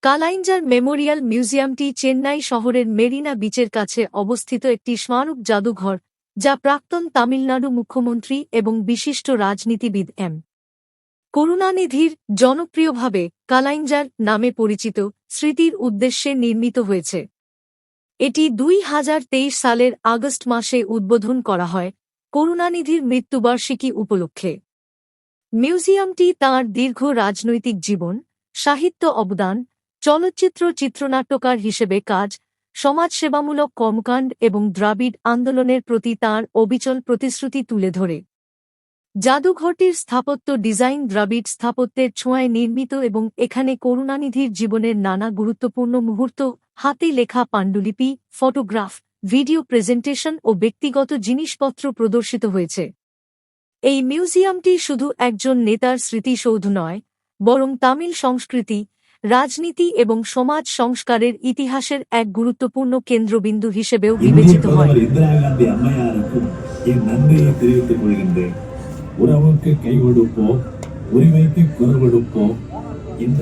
কালাইঞ্জার Memorial মিউজিয়ামটি Chennai শহরের মেরিনা বিচের কাছে অবস্থিত একটি স্মারক জাদুঘর, যা প্রাক্তন তামিলনাড়ু মুখ্যমন্ত্রী এবং বিশিষ্ট রাজনীতিবিদ এম. করুণানিধির জনপ্রিয়ভাবে কালাইঞ্জার নামে পরিচিত স্মৃতির উদ্দেশ্যে নির্মিত হয়েছে। এটি ২০২৩ সালের আগস্ট মাসে উদ্বোধন করা হয়, করুণানিধির মৃত্যুবার্ষিকী উপলক্ষে। মিউজিয়ামটি তাঁর দীর্ঘ রাজনৈতিক জীবন, সাহিত্য অবদান, চলচ্চিত্র চিত্রনাট্যকার হিসেবে কাজ, সমাজসেবামূলক কর্মকাণ্ড এবং দ্রাবিড় আন্দোলনের প্রতি তাঁর অবিচল প্রতিশ্রুতি তুলে ধরে। জাদুঘরটির স্থাপত্য ডিজাইন দ্রাবিড় স্থাপত্যের ছোঁয়ায় নির্মিত এবং এখানে করুণানিধির জীবনের নানা গুরুত্বপূর্ণ মুহূর্ত, হাতে লেখা পাণ্ডুলিপি, ফটোগ্রাফ, ভিডিও প্রেজেন্টেশন ও ব্যক্তিগত জিনিসপত্র প্রদর্শিত হয়েছে। এই মিউজিয়ামটি শুধু একজন নেতার স্মৃতিসৌধ নয়, বরং তামিল সংস্কৃতি, রাজনীতি এবং সমাজ সংস্কারের ইতিহাসের এক গুরুত্বপূর্ণ কেন্দ্রবিন্দু হিসেবেও বিবেচিত হয়। உறவுக்கு கை கொடுப்போம், உரிமைக்கு குரல் கொடுப்போம். இந்த